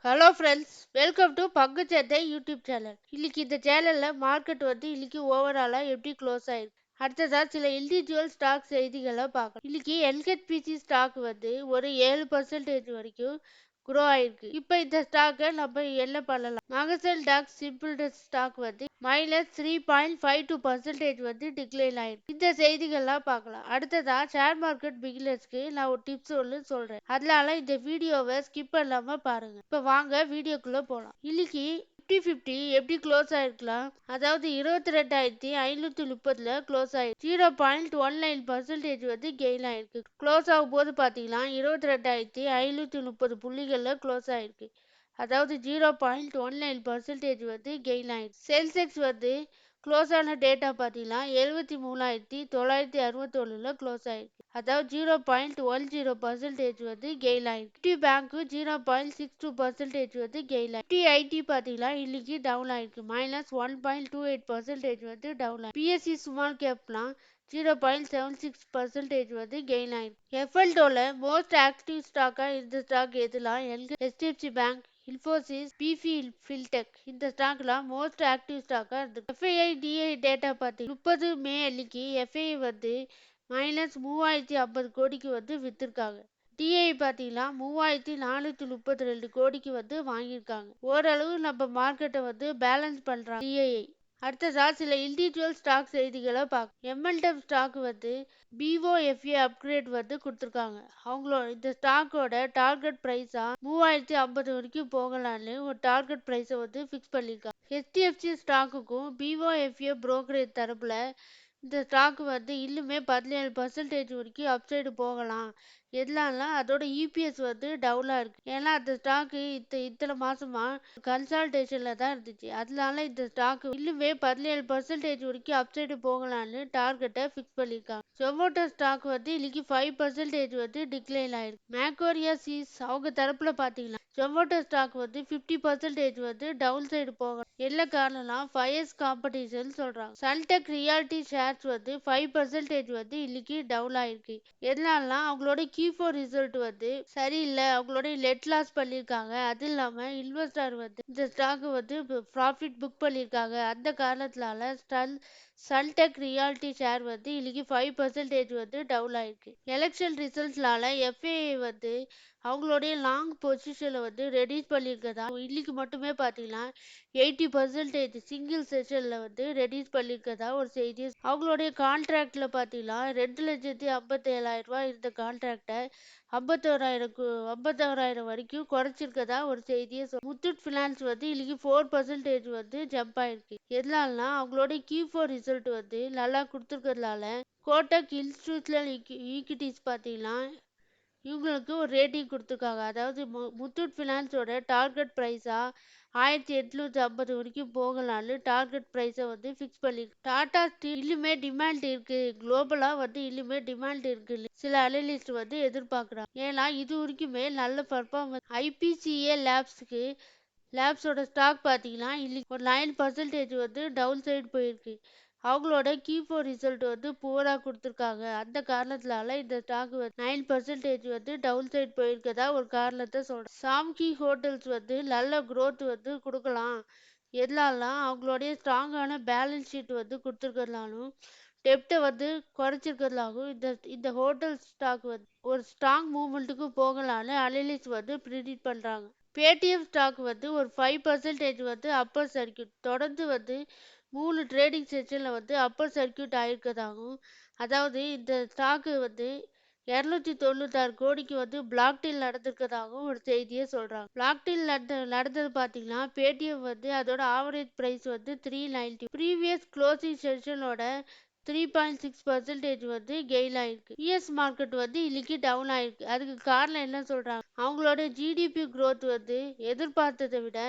Hello friends, welcome to பங்குச்சந்தை YouTube channel. இன்னைக்கு இந்த சேனல்ல மார்க்கெட் இன்னைக்கு ஓவராலா எப்படி க்ளோஸ் ஆயிருக்கு, அடுத்ததா சில இண்டிவிஜுவல் ஸ்டாக் செய்திகளை பார்க்கலாம். இன்னைக்கு எல்ஹெச்பிசி ஸ்டாக் ஒரு 7% வரைக்கும் குரோ ஆயிருக்கு. இப்போ இந்த ஸ்டாக்கை நம்ம என்ன பண்ணலாம்? மகசல் டாக் சிம்பிள் ஸ்டாக் -3.52% டிக்ளைன் ஆயிருக்கு. இந்த செய்திகள்லாம் பார்க்கலாம். அடுத்ததா ஷேர் மார்க்கெட் பிகினர்ஸ்க்கு நான் ஒரு டிப்ஸ் சொல்றேன். அதனால இந்த வீடியோவை ஸ்கிப் பண்ணாம பாருங்க. இப்போ வாங்க வீடியோக்குள்ள போலாம். இன்னைக்கு 50-50 எப்படி க்ளோஸ் ஆயிருக்கலாம்? அதாவது 22,530ல க்ளோஸ் ஆயிருக்கு. 0.19% கெயின் ஆயிருக்கு. க்ளோஸ் ஆகும் போது பார்த்தீங்கன்னா 22,530 புள்ளிகள்ல க்ளோஸ் ஆயிருக்கு. அதாவது 0.19% கெயின் ஆயிருக்கு. சென்செக்ஸ் க்ளோஸ் ஆன டேட்டா பார்த்தீங்கன்னா 73,961ல க்ளோஸ் ஆயிருக்கு. அதாவது 0.10% கெயின் ஆயிருக்கு. நிஃப்டி பேங்க் 0.62% கெயின் ஆயிருக்கு. நிஃப்டி ஐடி பார்த்தீங்கன்னா இன்னைக்கு டவுன் ஆயிருக்கு. -1.28% டவுன் ஆயிருக்கு. பிஎஸ்சி ஸ்மால் கேப்லாம் 0.76% கெயின் ஆயிருக்கு. எஃப்எல்டோல மோஸ்ட் ஆக்டிவ் ஸ்டாக்கா இந்த ஸ்டாக் எதுலாம்? HDFC bank, Infosys, PB Fintech. இந்த ஸ்டாக்லாம் மோஸ்ட் ஆக்டிவ் ஸ்டாக்கா இருக்கு. எஃப்ஐஐ டிஐ டேட்டா பார்த்து 30 மே அன்னைக்கு எஃப்ஐஐ -3050 கோடிக்கு வித்திருக்காங்க. டிஐ பார்த்தீங்கன்னா 3432 கோடிக்கு வாங்கியிருக்காங்க. ஓரளவு நம்ம மார்க்கெட்டை பேலன்ஸ் பண்றாங்க டிஐஐ. அடுத்ததா சில இண்டிவிஜுவல் ஸ்டாக் செய்திகளை பார்க்க. எம்எல்டம் ஸ்டாக் பிஓஎஃப்ஏ அப்கிரேட் கொடுத்துருக்காங்க. அவங்களோட இந்த ஸ்டாக்கோட டார்கெட் பிரைஸா 3050 வரைக்கும் போகலான்னு ஒரு டார்கெட் பிரைஸை ஃபிக்ஸ் பண்ணியிருக்காங்க. ஹெச்டிஎஃப்சி ஸ்டாக்குக்கும் பிஓஎஃப்ஏ புரோக்கரேஜ் தரப்புல இந்த ஸ்டாக் இன்னுமே 17% வரைக்கும் அப்சைடு போகலாம். எதனால அதோட இபிஎஸ் டவுனா இருக்கு. ஏன்னா அந்த ஸ்டாக் இத்தனை மாசமா கன்சால்டேஷன்ல தான் இருந்துச்சு. அதனால இந்த ஸ்டாக் இன்னுமே 17% வரைக்கும் அப்சைடு போகலான்னு டார்கெட்டை ஃபிக்ஸ் பண்ணியிருக்காங்க. ஜொமேட்டோ ஸ்டாக் இன்னைக்கு 5% டிக்ளைன் ஆயிருக்கு. மேக்கோரியா சீஸ் அவங்க தரப்புல பாத்தீங்கன்னா ஜொமேட்டோ ஸ்டாக் 50% டவுன் சைடு போகலாம். என்ன காரணம்னா ஃபயர்ஸ் காம்படிஷன் சொல்றாங்க. சன்டெக் ரியாலிட்டி ஷேர்ஸ் 5% இன்னைக்கு டவுன் ஆயிருக்கு. எதனாலனா அவங்களோட Q4 ரிசல்ட் சரியில்லை. அவங்களோட நெட் லாஸ் பண்ணியிருக்காங்க. அது இல்லாம இன்வெஸ்டர் இந்த ஸ்டாக் ப்ராஃபிட் புக் பண்ணியிருக்காங்க. அந்த காரணத்தினால சன்டெக் ரியாலிட்டி ஷேர் இன்னைக்கு 5% டவுன் ஆயிருக்கு. எலெக்ஷன் ரிசல்ட்னால எஃப்ஏஐ அவங்களுடைய லாங் பொசிஷனை ரெடியூஸ் பண்ணியிருக்கதா இன்னைக்கு மட்டுமே பார்த்தீங்கன்னா 80% சிங்கிள் செஷன்ல ரெடியூஸ் பண்ணியிருக்கதா ஒரு செய்தி. அவங்களுடைய கான்ட்ராக்ட்ல பார்த்தீங்கன்னா 2,57,000 ரூபாய் இருந்த கான்ட்ராக்டை 51,000 வரைக்கும் குறைச்சிருக்கதா ஒரு செய்தியை. முத்தூட் பினான்ஸ் இன்னைக்கு 4% ஜம்ப் ஆயிருக்கு. எதனாலனா அவங்களோட Q4 ரிசல்ட் நல்லா கொடுத்துருக்கிறதுனால கோட்டக் இன்ஸ்டிடியூஷனல் ஈக்விட்டிஸ் பார்த்தீங்கன்னா இவங்களுக்கு ஒரு ரேட்டிங் கொடுத்துருக்காங்க. அதாவது முத்தூட் பினான்ஸோட டார்கெட் பிரைஸா 1850 வரைக்கும் போகலான்னு டார்கெட் பிரைஸை ஃபிக்ஸ் பண்ணிருக்கு. டாடா ஸ்டீல் இன்னுமே டிமாண்ட் இருக்கு. குளோபலா இன்னுமே டிமாண்ட் இருக்கு சில அனலிஸ்ட் எதிர்பார்க்குறாங்க. ஏன்னா இது வரைக்குமே நல்ல பர்ஃபார்மன்ஸ். ஐபிசிஏ லேப்ஸோட ஸ்டாக் பார்த்தீங்கன்னா இன்னைக்கு ஒரு 9% டவுன் சைடு போயிருக்கு. அவங்களோட Q4 ரிசல்ட் புவரா கொடுத்துருக்காங்க. அந்த காரணத்தினால இந்த ஸ்டாக் 9% டவுன் சைடு போயிருக்கதா ஒரு காரணத்தை சொல்றேன். சாம்கி ஹோட்டல்ஸ் நல்ல growth கொடுக்கலாம். எதனாலனா அவங்களுடைய ஸ்ட்ராங்கான பேலன்ஸ் ஷீட் கொடுத்துருக்கிறதுனாலும் டெப்டை குறைச்சிருக்கிறதுனாலும் இந்த ஹோட்டல் ஸ்டாக் ஒரு ஸ்ட்ராங் மூவ்மெண்ட்டுக்கு போகலான்னு அனலிஸ்ட் ப்ரிடிக்ட் பண்றாங்க. பேடிஎம் ஸ்டாக் ஒரு 5% அப்பர் சர்க்கியூட் தொடர்ந்து 3 ட்ரேடிங் செஷன்ல அப்பர் சர்க்கியூட் ஆயிருக்கதாகவும், அதாவது இந்த ஸ்டாக் 296 கோடிக்கு பிளாக் டீல் நடந்திருக்கதாகவும் ஒரு செய்தியை சொல்றாங்க. பிளாக் டீல் நடந்தது பார்த்தீங்கன்னா பேடிஎம் அதோட ஆவரேஜ் பிரைஸ் 390. ப்ரீவியஸ் க்ளோசிங் செஷனோட 3.6% கெயின் ஆயிருக்கு. யூஎஸ் மார்க்கெட் இன்னைக்கு டவுன் ஆயிருக்கு. அதுக்கு காரணம் என்ன சொல்றாங்க? அவங்களோட ஜிடிபி growth எதிர்பார்த்ததை விட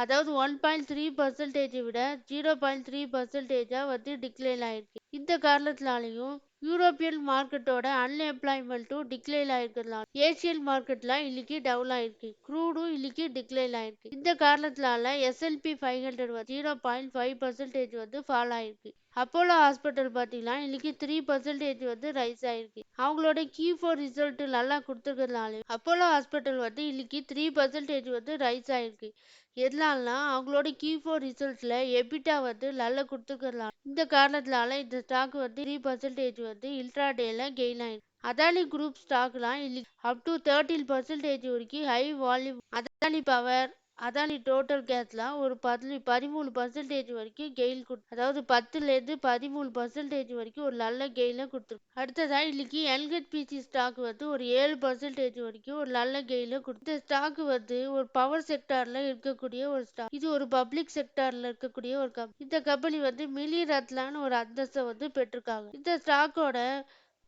அதாவது 1.3% விட 0.3% டிக்ளைன் ஆயிருக்கு. இந்த காரணத்தினாலையும் யூரோப்பியன் மார்க்கெட்டோட அன்எம்ப்ளாய்மெண்ட்டும் டிக்ளைன் ஆயிருக்கிறதுனால ஏசியன் மார்க்கெட்ல இன்னைக்கு டவுன் ஆயிருக்கு. க்ரூடும் இன்னைக்கு டிக்ளைன் ஆயிருக்கு. இந்த காரணத்தினால S&P 500 0.5% ஃபால் ஆயிருக்கு. அப்போலோ ஹாஸ்பிட்டல் பார்த்தீங்கன்னா இன்னைக்கு 3% வந்து ரைஸ் ஆயிருக்கு. அவங்களோட Q4 ரிசல்ட் நல்லா கொடுத்துருக்கறதுனால அப்போலோ ஹாஸ்பிட்டல் வந்து இன்னைக்கு 3% வந்து ரைஸ் ஆயிருக்கு. எதனாலனா அவங்களோட Q4 ரிசல்ட்ல எபிட்டா வந்து நல்லா கொடுத்துருக்கறதுனால இந்த காரணத்தினால இந்த ஸ்டாக் வந்து 3% வந்து இன்ட்ராடேல கெயின் ஆயிருக்கு. அதானி குரூப் ஸ்டாக்லாம் இன்னைக்கு அப் டு 13% வரைக்கும் high volume. Adani power, Adani total கேஸ்லாம் ஒரு 13% வரைக்கும் கெயின் அதாவது 10லேருந்து 13% வரைக்கும் ஒரு நல்ல கெயினை கொடுத்துருக்கு. அடுத்ததா இன்னைக்கு எல்ஹெச்பிசி ஸ்டாக் வந்து ஒரு 7% வரைக்கும் ஒரு நல்ல கெயினை கொடுத்து. இந்த ஸ்டாக் வந்து ஒரு பவர் செக்டார்ல இருக்கக்கூடிய ஒரு ஸ்டாக். இது ஒரு பப்ளிக் செக்டார்ல இருக்கக்கூடிய ஒரு கம்பெனி. இந்த கம்பெனி வந்து மிலி ரத்லான்னு ஒரு அந்தஸ்தை வந்து பெற்றிருக்காங்க. இந்த ஸ்டாக்கோட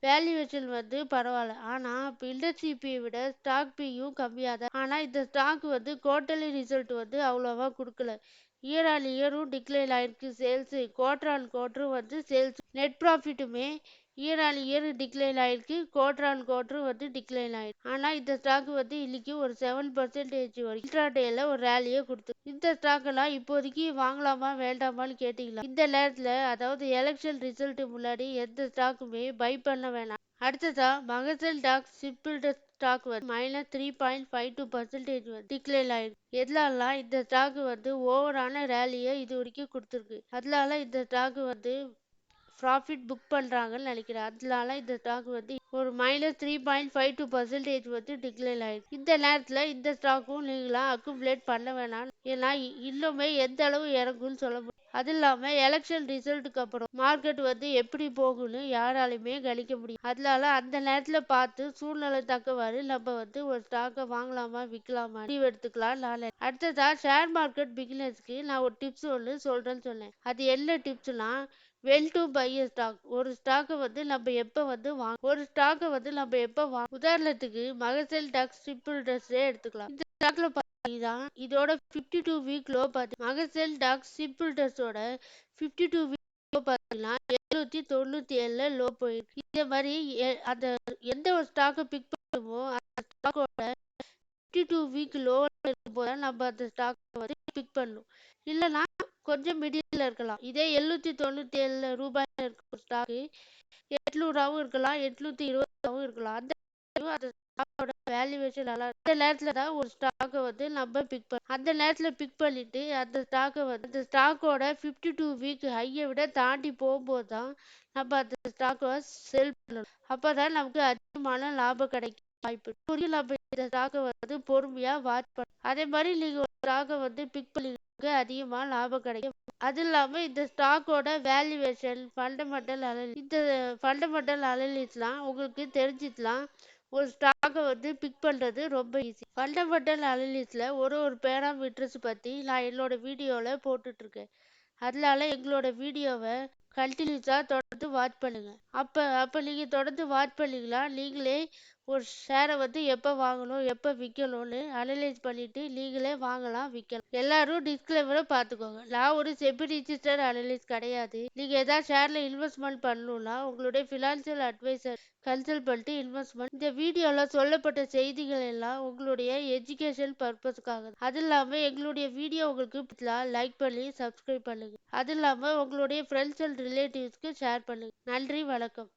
வேல்யூவேஷன் வந்து பரவாயில்ல. ஆனால் இப்போ இண்டஸ்ட்ரி பி விட ஸ்டாக் பியும் கம்மியாக தான். ஆனால் இந்த ஸ்டாக் வந்து குவார்ட்டர்லி ரிசல்ட் வந்து அவ்வளோவா கொடுக்கல. இயர் ஆன் இயரும் டிக்ளைன் ஆயிருக்கு சேல்ஸ். குவார்டர் ஆன் குவார்டரும் வந்து சேல்ஸ் நெட் ப்ராஃபிட்டுமே இயர் ஆன் இயர் டிக்ளைன் ஆயிருக்கு. குவார்டர் ஆன் குவார்டரும் வந்து டிக்ளைன் ஆயிருக்கு. ஆனால் இந்த ஸ்டாக் வந்து இன்னைக்கு ஒரு 7% வரைக்கும் இன்ட்ராடேல ஒரு ரேலியை கொடுத்து. இந்த ஸ்டாக்கெல்லாம் இப்போதைக்கு வாங்கலாமா வேண்டாமான்னு கேட்டிங்களா? இந்த நேரத்தில் அதாவது எலெக்ஷன் ரிசல்ட் முன்னாடி எந்த ஸ்டாக்குமே பை பண்ண வேணாம். அடுத்ததா மகசல் டாக் ஷிப்பில்டர் ஸ்டாக் வந்து -3.52% வந்து டிக்ளைன் ஆயிருக்கு. எதனால இந்த ஸ்டாக் வந்து ஓவரான ரேலியை இது வரைக்கும் கொடுத்துருக்கு. அதனால இந்த ஸ்டாக் வந்து ப்ராஃபிட் புக் பண்ணுறாங்கன்னு நினைக்கிறேன். அதனால இந்த ஸ்டாக் வந்து ஒரு -3.52% வந்து டிக்ளைன் ஆயிருக்கு. இந்த நேரத்தில் இந்த ஸ்டாக்கும் நீங்களாம் அக்குமுலேட் பண்ண வேணாம். ஏன்னா இன்னுமே எந்த அளவு இறங்கும்னு சொல்ல முடியும். அது இல்லாமல் எலெக்ஷன் ரிசல்ட்டுக்கு அப்புறம் மார்க்கெட் வந்து எப்படி போகும்னு யாராலுமே கணிக்க முடியும். அதனால அந்த நேரத்தில் பார்த்து சூழ்நிலை தக்கவாறு நம்ம வந்து ஒரு ஸ்டாக்கை வாங்கலாமா விற்கலாமா முடிவு எடுத்துக்கலாம். அடுத்ததா ஷேர் மார்க்கெட் பிகினர்ஸ்க்கு நான் ஒரு டிப்ஸ் ஒன்று சொல்கிறேன்னு சொன்னேன். அது என்ன டிப்ஸ்னா well to buy a stock. ஒரு ஸ்டாக்கை வந்து நம்ம எப்போ வந்து உதாரணத்துக்கு மகசல் டாக்ஸ் ஷிப்பில்டர்ஸே எடுத்துக்கலாம். இந்த ஸ்டாக்ல பார்த்தீங்கன்னா இதோட 52 வீக் லோ மகசல் டாக்ஸ் ஷிப்பில்டர்ஸோட 52 வீக் லோ பார்த்தீங்கன்னா 797 லோ போயிருக்கு. இதே மாதிரி அந்த எந்த ஒரு ஸ்டாக்கை பிக் பண்ணுமோ அந்த ஸ்டாக்கோட 52 வீக் லோ இருக்கும்போது நம்ம அந்த ஸ்டாக்கை வந்து பிக் பண்ணணும். இல்லைன்னா கொஞ்சம் மிடில் இருக்கலாம். இதே 797 ரூபாயில் இருக்க ஸ்டாக்கு 800ஆகவும் இருக்கலாம், 820ஆகவும் இருக்கலாம். அந்த ஸ்டாக்கோட வேல்யூவேஷன் நல்லா அந்த நேரத்தில் தான் ஒரு ஸ்டாக்கை வந்து நம்ம பிக் பண்ண அந்த நேரத்தில் பிக் பண்ணிட்டு அந்த ஸ்டாக்கை வந்து அந்த ஸ்டாக்கோட 52 வீக் ஹையை விட தாண்டி போகும்போது தான் நம்ம அந்த ஸ்டாக்கை செல் பண்ணணும். அப்போ தான் நமக்கு அதிகமான லாபம் கிடைக்கும் வாய்ப்பு. நம்ம இந்த ஸ்டாக்கை வந்து பொறுமையாக வாட்ச் பண்ணணும். அதே மாதிரி நீங்கள் ஒரு ஸ்டாக்கை வந்து பிக் பண்ணி அதிகமாக லாபம் கிடைக்கும். அது இல்லாமல் இந்த ஸ்டாக்கோட வேல்யூவேஷன் ஃபண்டமெண்டல் அனாலிசிஸ்லாம் உங்களுக்கு தெரிஞ்சிக்கலாம். ஒரு ஸ்டாக்கை வந்து பிக் பண்ணுறது ரொம்ப ஈஸி. ஃபண்டமெண்டல் அனாலிசிஸில் ஒரு பேராமீட்டர்ஸ் பற்றி நான் என்னோட வீடியோவில் போட்டுட்ருக்கேன். அதனால எங்களோட வீடியோவை கண்டினியூஸாக தொடர்ந்து வாட்ச் பண்ணுங்கள். அப்போ நீங்கள் தொடர்ந்து வாட்ச் பண்ணிங்களா நீங்களே ஒரு ஷேரை வந்து எப்போ வாங்கணும் எப்போ விற்கணும்னு அனலைஸ் பண்ணிவிட்டு நீங்களே வாங்கலாம் விற்கலாம். எல்லாரும் டிஸ்க்ளைமரை பார்த்துக்கோங்க. நான் ஒரு செபி ரிஜிஸ்டர் அனலிஸ்ட் கிடையாது. நீங்கள் எதாவது ஷேரில் இன்வெஸ்ட்மெண்ட் பண்ணணும்னா உங்களுடைய ஃபினான்ஷியல் அட்வைசர் கன்சல்ட் பண்ணிட்டு இன்வெஸ்ட்மெண்ட். இந்த வீடியோவில் சொல்லப்பட்ட செய்திகள் எல்லாம் உங்களுடைய எஜுகேஷன் பர்பஸ்க்காக. அது இல்லாமல் எங்களுடைய வீடியோ உங்களுக்கு பிடிச்சா லைக் பண்ணி சப்ஸ்கிரைப் பண்ணுங்கள். அது இல்லாமல் உங்களுடைய ஃப்ரெண்ட்ஸ் அண்ட் ரிலேட்டிவ்ஸ்க்கு ஷேர் பண்ணுங்கள். நன்றி, வணக்கம்.